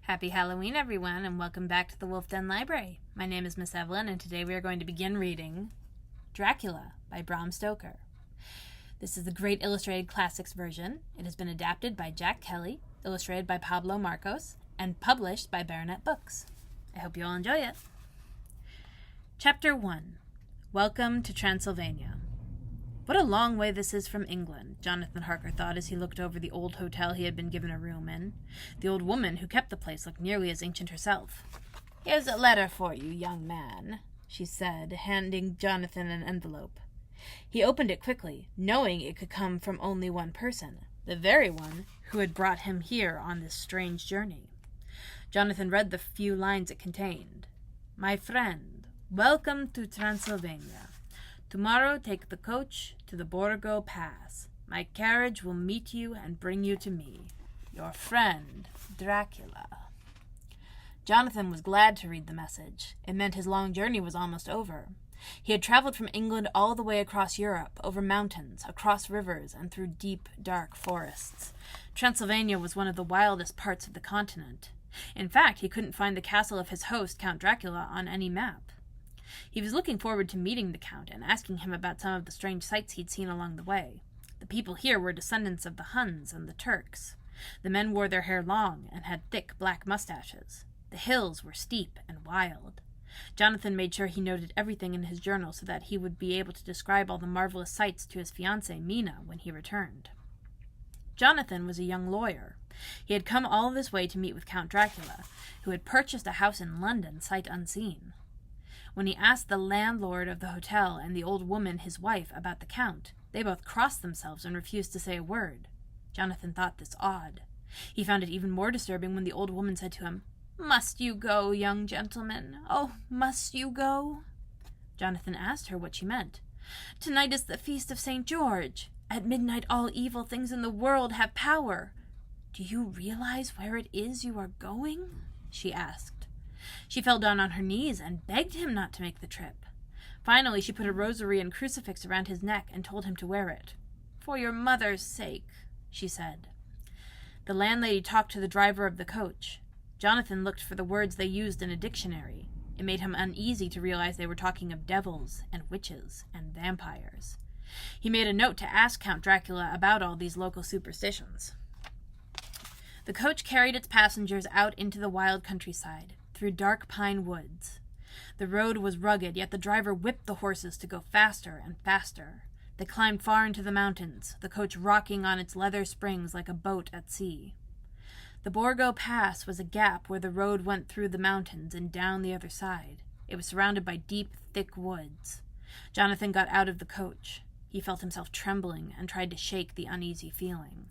Happy Halloween, everyone, and welcome back to the Wolf Den Library. My name is Miss Evelyn, and today we are going to begin reading Dracula by Bram Stoker. This is the great illustrated classics version. It has been adapted by Jack Kelly, illustrated by Pablo Marcos, and published by Baronet Books. I hope you all enjoy it. Chapter 1. Welcome to Transylvania. What a long way this is from England, Jonathan Harker thought as he looked over the old hotel he had been given a room in. The old woman who kept the place looked nearly as ancient herself. "Here's a letter for you, young man," she said, handing Jonathan an envelope. He opened it quickly, knowing it could come from only one person, the very one who had brought him here on this strange journey. Jonathan read the few lines it contained. "My friend, welcome to Transylvania. Tomorrow take the coach to the Borgo Pass. My carriage will meet you and bring you to me. Your friend, Dracula." Jonathan was glad to read the message. It meant his long journey was almost over. He had traveled from England all the way across Europe, over mountains, across rivers, and through deep, dark forests. Transylvania was one of the wildest parts of the continent. In fact, he couldn't find the castle of his host, Count Dracula, on any map. He was looking forward to meeting the Count and asking him about some of the strange sights he'd seen along the way. The people here were descendants of the Huns and the Turks. The men wore their hair long and had thick black mustaches. The hills were steep and wild. Jonathan made sure he noted everything in his journal so that he would be able to describe all the marvelous sights to his fiancée, Mina, when he returned. Jonathan was a young lawyer. He had come all this way to meet with Count Dracula, who had purchased a house in London sight unseen. When he asked the landlord of the hotel and the old woman, his wife, about the Count, they both crossed themselves and refused to say a word. Jonathan thought this odd. He found it even more disturbing when the old woman said to him, "Must you go, young gentleman? Oh, must you go?" Jonathan asked her what she meant. "Tonight is the feast of St. George. At midnight all evil things in the world have power. Do you realize where it is you are going?" she asked. She fell down on her knees and begged him not to make the trip. Finally, she put a rosary and crucifix around his neck and told him to wear it. "For your mother's sake," she said. The landlady talked to the driver of the coach. Jonathan looked for the words they used in a dictionary. It made him uneasy to realize they were talking of devils and witches and vampires. He made a note to ask Count Dracula about all these local superstitions. The coach carried its passengers out into the wild countryside, through dark pine woods. The road was rugged, yet the driver whipped the horses to go faster and faster. They climbed far into the mountains, the coach rocking on its leather springs like a boat at sea. The Borgo Pass was a gap where the road went through the mountains and down the other side. It was surrounded by deep, thick woods. Jonathan got out of the coach. He felt himself trembling and tried to shake the uneasy feeling.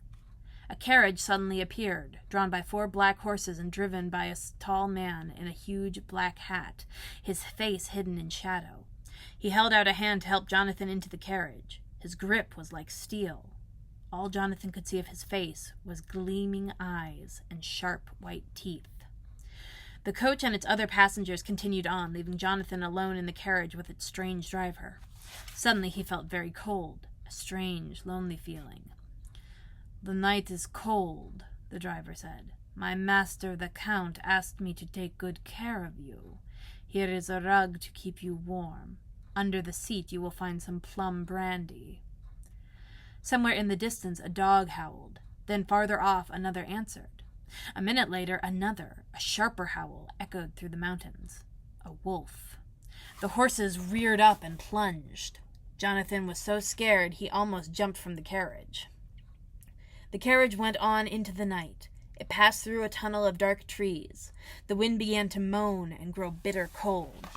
A carriage suddenly appeared, drawn by 4 black horses and driven by a tall man in a huge black hat, his face hidden in shadow. He held out a hand to help Jonathan into the carriage. His grip was like steel. All Jonathan could see of his face was gleaming eyes and sharp white teeth. The coach and its other passengers continued on, leaving Jonathan alone in the carriage with its strange driver. Suddenly he felt very cold, a strange, lonely feeling. "The night is cold," the driver said. "My master, the Count, asked me to take good care of you. Here is a rug to keep you warm. Under the seat you will find some plum brandy." Somewhere in the distance a dog howled. Then farther off another answered. A minute later another, a sharper howl, echoed through the mountains. A wolf. The horses reared up and plunged. Jonathan was so scared he almost jumped from the carriage. The carriage went on into the night. It passed through a tunnel of dark trees. The wind began to moan and grow bitter cold.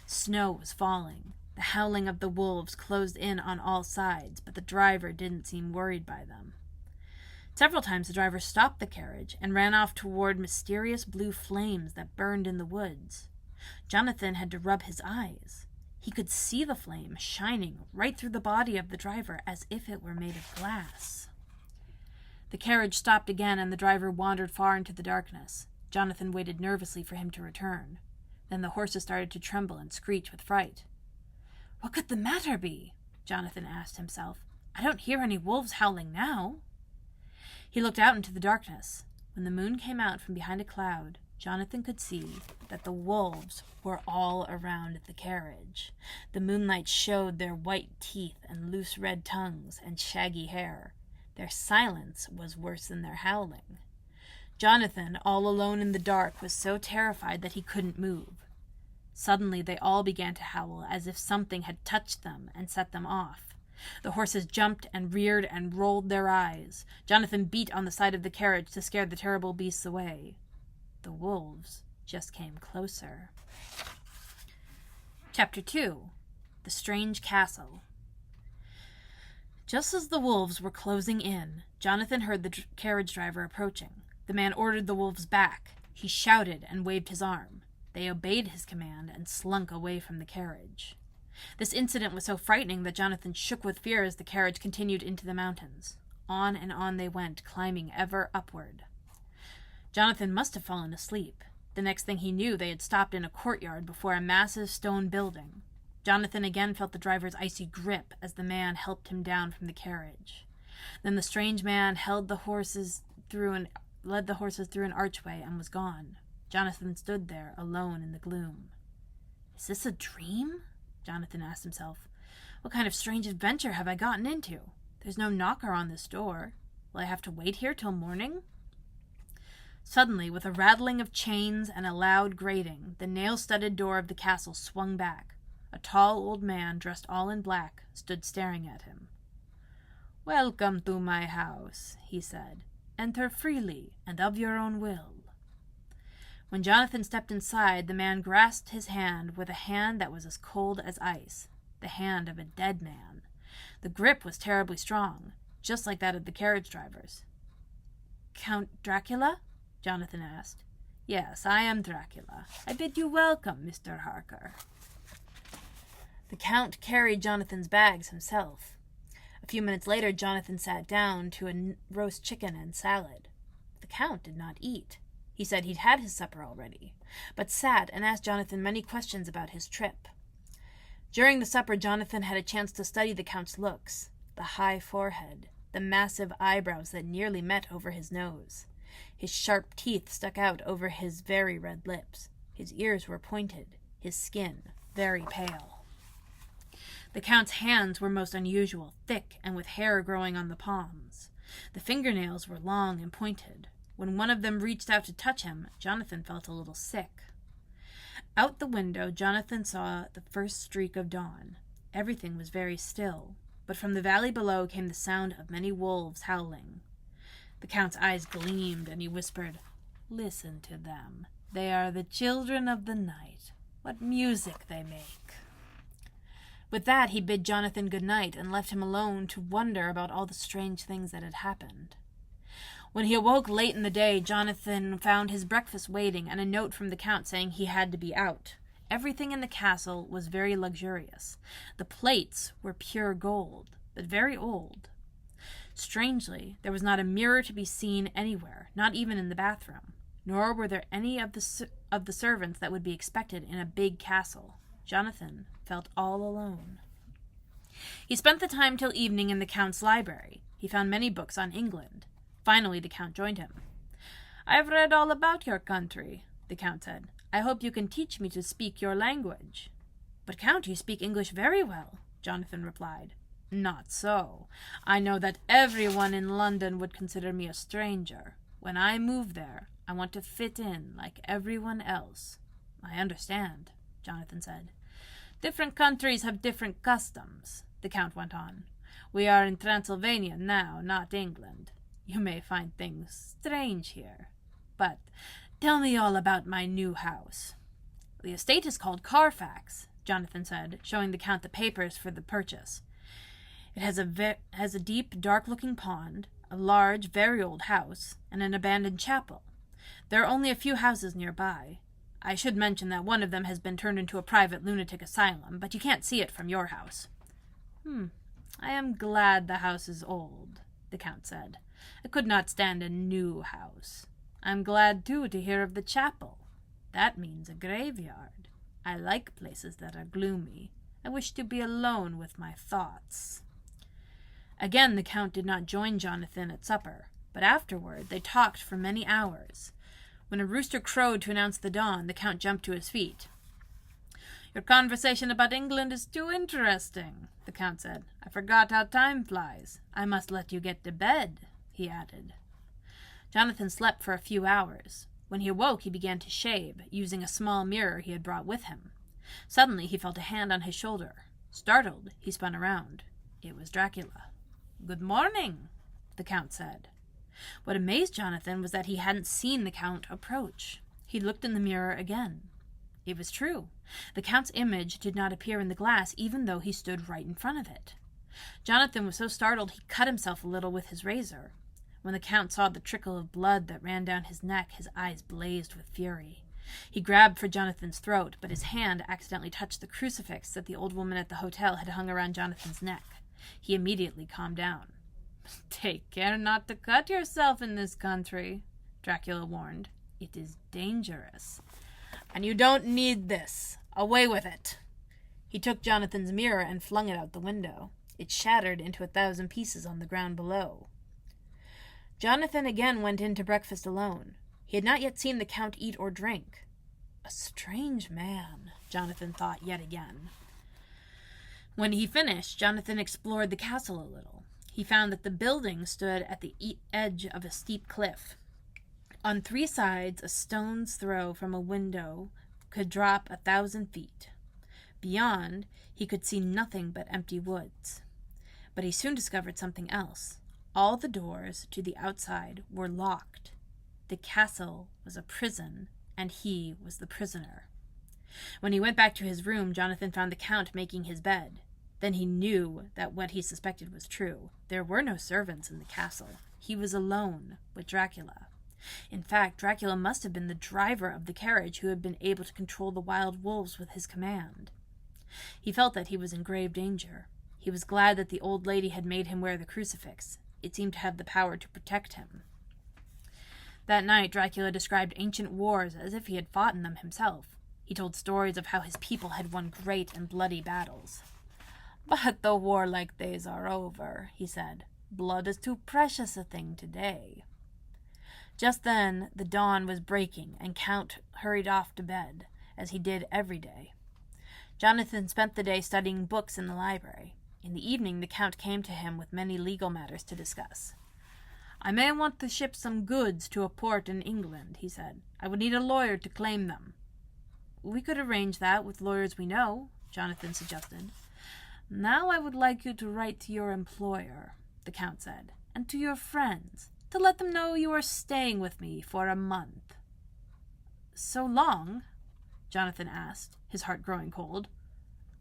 Snow was falling. The howling of the wolves closed in on all sides, but the driver didn't seem worried by them. Several times the driver stopped the carriage and ran off toward mysterious blue flames that burned in the woods. Jonathan had to rub his eyes. He could see the flame shining right through the body of the driver as if it were made of glass. The carriage stopped again, and the driver wandered far into the darkness. Jonathan waited nervously for him to return. Then the horses started to tremble and screech with fright. "What could the matter be?" Jonathan asked himself. "I don't hear any wolves howling now." He looked out into the darkness. When the moon came out from behind a cloud, Jonathan could see that the wolves were all around the carriage. The moonlight showed their white teeth and loose red tongues and shaggy hair. Their silence was worse than their howling. Jonathan, all alone in the dark, was so terrified that he couldn't move. Suddenly they all began to howl as if something had touched them and set them off. The horses jumped and reared and rolled their eyes. Jonathan beat on the side of the carriage to scare the terrible beasts away. The wolves just came closer. Chapter 2. The Strange Castle. Just as the wolves were closing in, Jonathan heard the carriage driver approaching. The man ordered the wolves back. He shouted and waved his arm. They obeyed his command and slunk away from the carriage. This incident was so frightening that Jonathan shook with fear as the carriage continued into the mountains. On and on they went, climbing ever upward. Jonathan must have fallen asleep. The next thing he knew, they had stopped in a courtyard before a massive stone building. Jonathan again felt the driver's icy grip as the man helped him down from the carriage. Then the strange man led the horses through an archway and was gone. Jonathan stood there, alone in the gloom. Is this a dream? Jonathan asked himself. What kind of strange adventure have I gotten into? There's no knocker on this door. Will I have to wait here till morning? Suddenly, with a rattling of chains and a loud grating, the nail-studded door of the castle swung back. A tall old man, dressed all in black, stood staring at him. "Welcome to my house," he said. "Enter freely and of your own will." When Jonathan stepped inside, the man grasped his hand with a hand that was as cold as ice, the hand of a dead man. The grip was terribly strong, just like that of the carriage drivers. "Count Dracula?" Jonathan asked. "Yes, I am Dracula. I bid you welcome, Mr. Harker." The Count carried Jonathan's bags himself. A few minutes later, Jonathan sat down to a roast chicken and salad. The Count did not eat. He said he'd had his supper already, but sat and asked Jonathan many questions about his trip. During the supper, Jonathan had a chance to study the Count's looks, the high forehead, the massive eyebrows that nearly met over his nose. His sharp teeth stuck out over his very red lips. His ears were pointed, his skin very pale. The Count's hands were most unusual, thick and with hair growing on the palms. The fingernails were long and pointed. When one of them reached out to touch him, Jonathan felt a little sick. Out the window, Jonathan saw the first streak of dawn. Everything was very still, but from the valley below came the sound of many wolves howling. The Count's eyes gleamed, and he whispered, "Listen to them. They are the children of the night. What music they make." With that, he bid Jonathan good night and left him alone to wonder about all the strange things that had happened. When he awoke late in the day, Jonathan found his breakfast waiting and a note from the Count saying he had to be out. Everything in the castle was very luxurious. The plates were pure gold, but very old. Strangely, there was not a mirror to be seen anywhere, not even in the bathroom, nor were there any of the servants that would be expected in a big castle. Jonathan felt all alone. He spent the time till evening in the Count's library. He found many books on England. Finally, the Count joined him. "I've read all about your country," the Count said. "I hope you can teach me to speak your language." "But, Count, you speak English very well," Jonathan replied. "Not so. I know that everyone in London would consider me a stranger. When I move there, I want to fit in like everyone else." "I understand," Jonathan said. "Different countries have different customs," the Count went on. "We are in Transylvania now, not England. You may find things strange here. But tell me all about my new house." "The estate is called Carfax," Jonathan said, showing the Count the papers for the purchase. "It has a deep, dark-looking pond, a large, very old house, and an abandoned chapel. There are only a few houses nearby. I should mention that one of them has been turned into a private lunatic asylum, but you can't see it from your house." "I am glad the house is old," the Count said. "I could not stand a new house. I'm glad, too, to hear of the chapel. That means a graveyard. I like places that are gloomy. I wish to be alone with my thoughts." Again the Count did not join Jonathan at supper, but afterward they talked for many hours. When a rooster crowed to announce the dawn, the Count jumped to his feet. "Your conversation about England is too interesting," the Count said. "I forgot how time flies. I must let you get to bed," he added. Jonathan slept for a few hours. When he awoke, he began to shave, using a small mirror he had brought with him. Suddenly, he felt a hand on his shoulder. Startled, he spun around. It was Dracula. "Good morning," the Count said. What amazed Jonathan was that he hadn't seen the Count approach. He looked in the mirror again. It was true. The Count's image did not appear in the glass, even though he stood right in front of it. Jonathan was so startled he cut himself a little with his razor. When the Count saw the trickle of blood that ran down his neck, his eyes blazed with fury. He grabbed for Jonathan's throat, but his hand accidentally touched the crucifix that the old woman at the hotel had hung around Jonathan's neck. He immediately calmed down. "Take care not to cut yourself in this country," Dracula warned. "It is dangerous. And you don't need this. Away with it." He took Jonathan's mirror and flung it out the window. It shattered into 1,000 pieces on the ground below. Jonathan again went in to breakfast alone. He had not yet seen the Count eat or drink. A strange man, Jonathan thought yet again. When he finished, Jonathan explored the castle a little. He found that the building stood at the edge of a steep cliff. On 3 sides, a stone's throw from a window could drop 1,000 feet. Beyond, he could see nothing but empty woods. But he soon discovered something else. All the doors to the outside were locked. The castle was a prison, and he was the prisoner. When he went back to his room, Jonathan found the Count making his bed. Then he knew that what he suspected was true. There were no servants in the castle. He was alone with Dracula. In fact, Dracula must have been the driver of the carriage who had been able to control the wild wolves with his command. He felt that he was in grave danger. He was glad that the old lady had made him wear the crucifix. It seemed to have the power to protect him. That night, Dracula described ancient wars as if he had fought in them himself. He told stories of how his people had won great and bloody battles. "But the warlike days are over," he said. "Blood is too precious a thing today." Just then, the dawn was breaking, and Count hurried off to bed, as he did every day. Jonathan spent the day studying books in the library. In the evening, the Count came to him with many legal matters to discuss. "I may want to ship some goods to a port in England," he said. "I would need a lawyer to claim them." "We could arrange that with lawyers we know," Jonathan suggested. "Now I would like you to write to your employer," the Count said, "and to your friends, to let them know you are staying with me for a month." "So long?" Jonathan asked, his heart growing cold.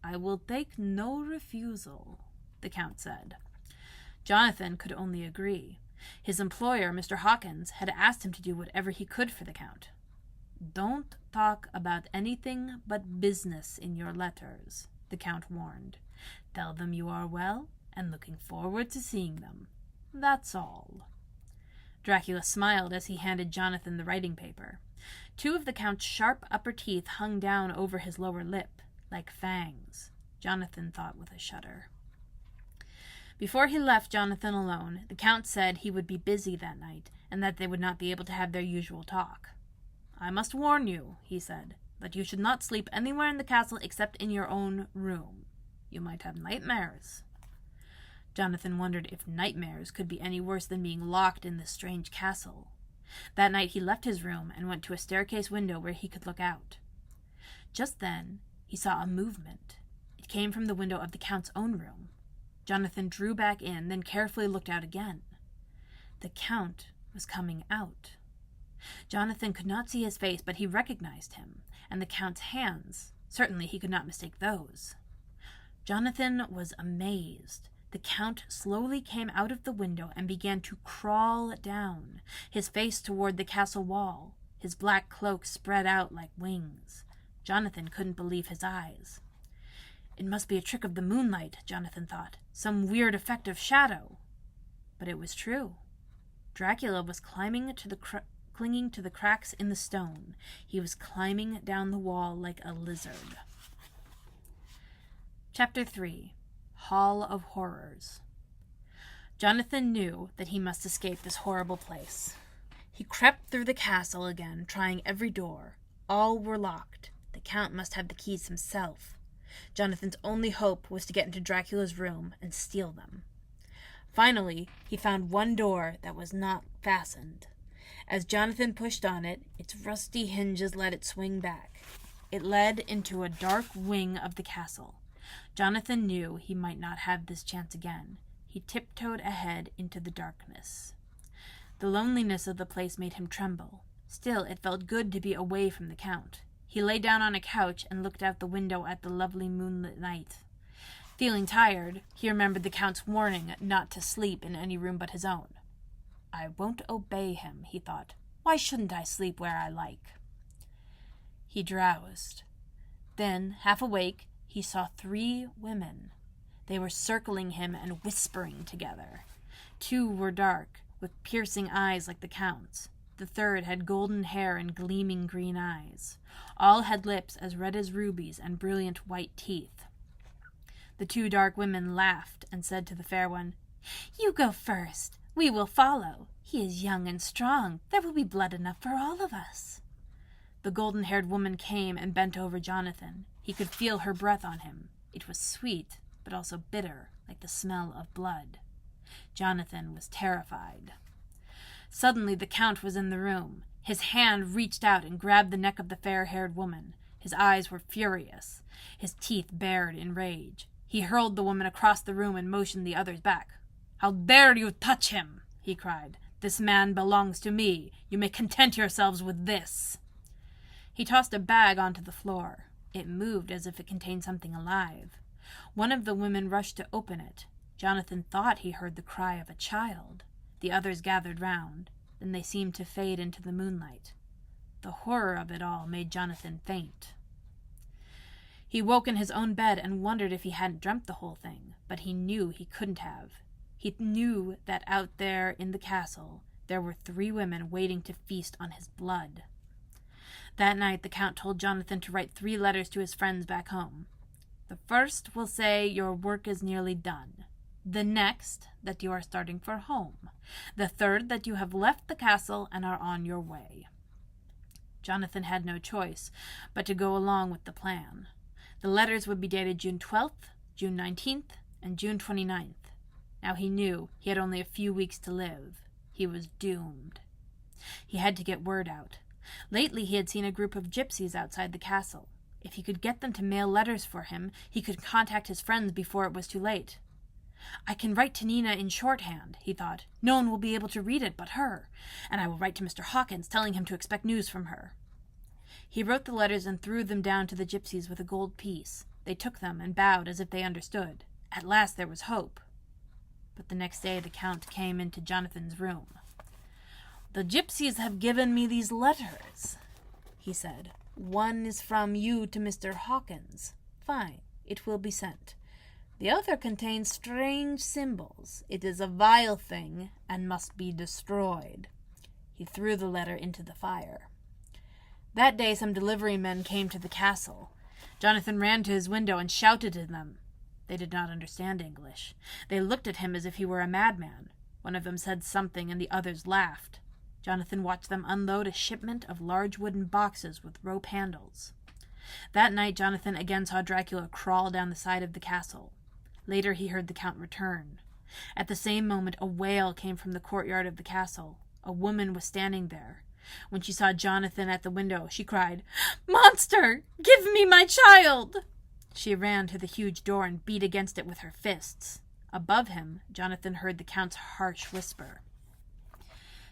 "I will take no refusal," the Count said. Jonathan could only agree. His employer, Mr. Hawkins, had asked him to do whatever he could for the Count. "Don't talk about anything but business in your letters," the Count warned. "Tell them you are well and looking forward to seeing them. That's all." Dracula smiled as he handed Jonathan the writing paper. 2 of the Count's sharp upper teeth hung down over his lower lip, like fangs. Jonathan thought with a shudder. Before he left Jonathan alone, the Count said he would be busy that night, and that they would not be able to have their usual talk. "I must warn you," he said, "that you should not sleep anywhere in the castle except in your own room. You might have nightmares." Jonathan wondered if nightmares could be any worse than being locked in this strange castle. That night he left his room and went to a staircase window where he could look out. Just then he saw a movement. It came from the window of the Count's own room. Jonathan drew back in, then carefully looked out again. The Count was coming out. Jonathan could not see his face, but he recognized him, and the Count's hands. Certainly he could not mistake those. Jonathan was amazed. The Count slowly came out of the window and began to crawl down, his face toward the castle wall, his black cloak spread out like wings. Jonathan couldn't believe his eyes. It must be a trick of the moonlight, Jonathan thought, some weird effect of shadow. But it was true. Dracula was clinging to the cracks in the stone. He was climbing down the wall like a lizard. Chapter 3. Hall of Horrors. Jonathan knew that he must escape this horrible place. He crept through the castle again, trying every door. All were locked. The Count must have the keys himself. Jonathan's only hope was to get into Dracula's room and steal them. Finally, he found one door that was not fastened. As Jonathan pushed on it, its rusty hinges let it swing back. It led into a dark wing of the castle. Jonathan knew he might not have this chance again. He tiptoed ahead into the darkness. The loneliness of the place made him tremble. Still, it felt good to be away from the Count. He lay down on a couch and looked out the window at the lovely moonlit night. Feeling tired, he remembered the Count's warning not to sleep in any room but his own. I won't obey him, he thought. Why shouldn't I sleep where I like? He drowsed. Then, half awake, he saw 3 women. They were circling him and whispering together. 2 were dark, with piercing eyes like the Count's. The third had golden hair and gleaming green eyes. All had lips as red as rubies and brilliant white teeth. The 2 dark women laughed and said to the fair one, "You go first. We will follow. He is young and strong. There will be blood enough for all of us." The golden-haired woman came and bent over Jonathan. He could feel her breath on him. It was sweet, but also bitter, like the smell of blood. Jonathan was terrified. Suddenly the Count was in the room. His hand reached out and grabbed the neck of the fair-haired woman. His eyes were furious, his teeth bared in rage. He hurled the woman across the room and motioned the others back. "How dare you touch him?" he cried. "This man belongs to me. You may content yourselves with this." He tossed a bag onto the floor. It moved as if it contained something alive. One of the women rushed to open it. Jonathan thought he heard the cry of a child. The others gathered round. Then they seemed to fade into the moonlight. The horror of it all made Jonathan faint. He woke in his own bed and wondered if he hadn't dreamt the whole thing, but he knew he couldn't have. He knew that out there in the castle there were 3 women waiting to feast on his blood. That night the Count told Jonathan to write 3 letters to his friends back home. The first will say your work is nearly done. The next, that you are starting for home. The third, that you have left the castle and are on your way. Jonathan had no choice but to go along with the plan. The letters would be dated June 12th, June 19th, and June 29th. Now he knew he had only a few weeks to live. He was doomed. He had to get word out. Lately he had seen a group of gypsies outside the castle. If he could get them to mail letters for him, he could contact his friends before it was too late. I can write to Nina in shorthand, he thought. No one will be able to read it but her, and I will write to Mr. Hawkins telling him to expect news from her. He wrote the letters and threw them down to the gypsies with a gold piece. They took them and bowed as if they understood. At last there was hope. But the next day the Count came into Jonathan's room. "The gypsies have given me these letters," he said. "One is from you to Mr. Hawkins. Fine, it will be sent. The other contains strange symbols. It is a vile thing and must be destroyed." He threw the letter into the fire. That day some delivery men came to the castle. Jonathan ran to his window and shouted to them. They did not understand English. They looked at him as if he were a madman. One of them said something and the others laughed. Jonathan watched them unload a shipment of large wooden boxes with rope handles. That night Jonathan again saw Dracula crawl down the side of the castle. Later he heard the Count return. At the same moment a wail came from the courtyard of the castle. A woman was standing there. When she saw Jonathan at the window, she cried, "Monster! Give me my child!" She ran to the huge door and beat against it with her fists. Above him, Jonathan heard the Count's harsh whisper.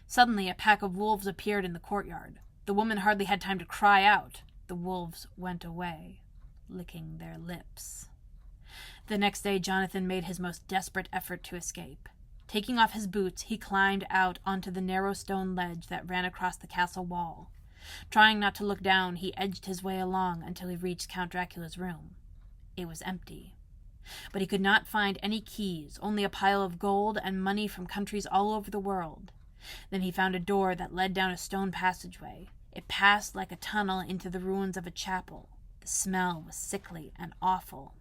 Suddenly a pack of wolves appeared in the courtyard. The woman hardly had time to cry out. The wolves went away, licking their lips. The next day Jonathan made his most desperate effort to escape. Taking off his boots, he climbed out onto the narrow stone ledge that ran across the castle wall. Trying not to look down, he edged his way along until he reached Count Dracula's room. It was empty. But he could not find any keys, only a pile of gold and money from countries all over the world. Then he found a door that led down a stone passageway. It passed like a tunnel into the ruins of a chapel. The smell was sickly and awful.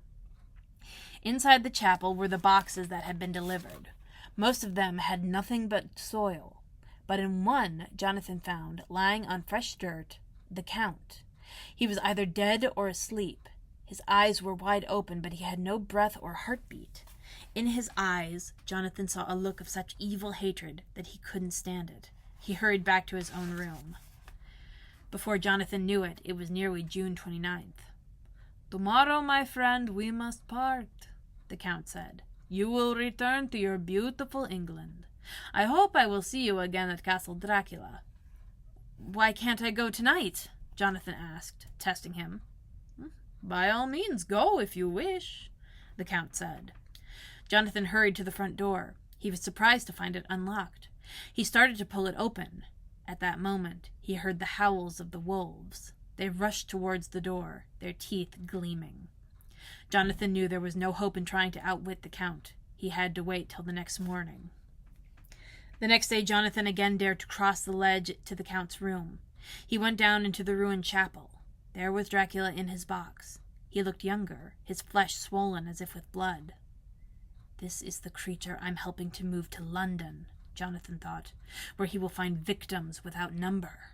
Inside the chapel were the boxes that had been delivered. Most of them had nothing but soil. But in one, Jonathan found, lying on fresh dirt, the Count. He was either dead or asleep. His eyes were wide open, but he had no breath or heartbeat. In his eyes, Jonathan saw a look of such evil hatred that he couldn't stand it. He hurried back to his own room. Before Jonathan knew it, it was nearly June 29th. "Tomorrow, my friend, we must part," the Count said. "You will return to your beautiful England. I hope I will see you again at Castle Dracula." "Why can't I go tonight?" Jonathan asked, testing him. "By all means, go if you wish," the Count said. Jonathan hurried to the front door. He was surprised to find it unlocked. He started to pull it open. At that moment, he heard the howls of the wolves. They rushed towards the door, their teeth gleaming. Jonathan knew there was no hope in trying to outwit the Count. He had to wait till the next morning. The next day, Jonathan again dared to cross the ledge to the Count's room. He went down into the ruined chapel. There was Dracula in his box. He looked younger, his flesh swollen as if with blood. "This is the creature I'm helping to move to London," Jonathan thought, "where he will find victims without number."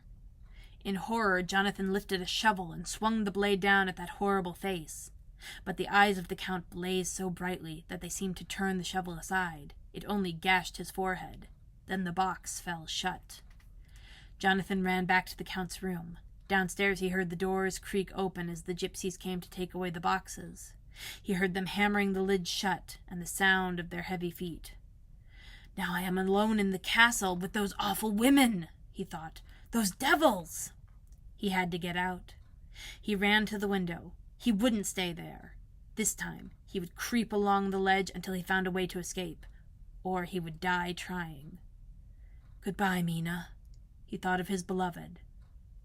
In horror, Jonathan lifted a shovel and swung the blade down at that horrible face. But the eyes of the Count blazed so brightly that they seemed to turn the shovel aside. It only gashed his forehead. Then the box fell shut. Jonathan ran back to the Count's room. Downstairs he heard the doors creak open as the gypsies came to take away the boxes. He heard them hammering the lids shut and the sound of their heavy feet. "Now I am alone in the castle with those awful women," he thought. "Those devils!" He had to get out. He ran to the window. He wouldn't stay there. This time he would creep along the ledge until he found a way to escape, or he would die trying. "Goodbye, Mina." He thought of his beloved.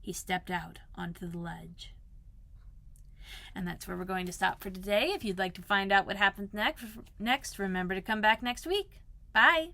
He stepped out onto the ledge. And that's where we're going to stop for today. If you'd like to find out what happens next, remember to come back next week. Bye!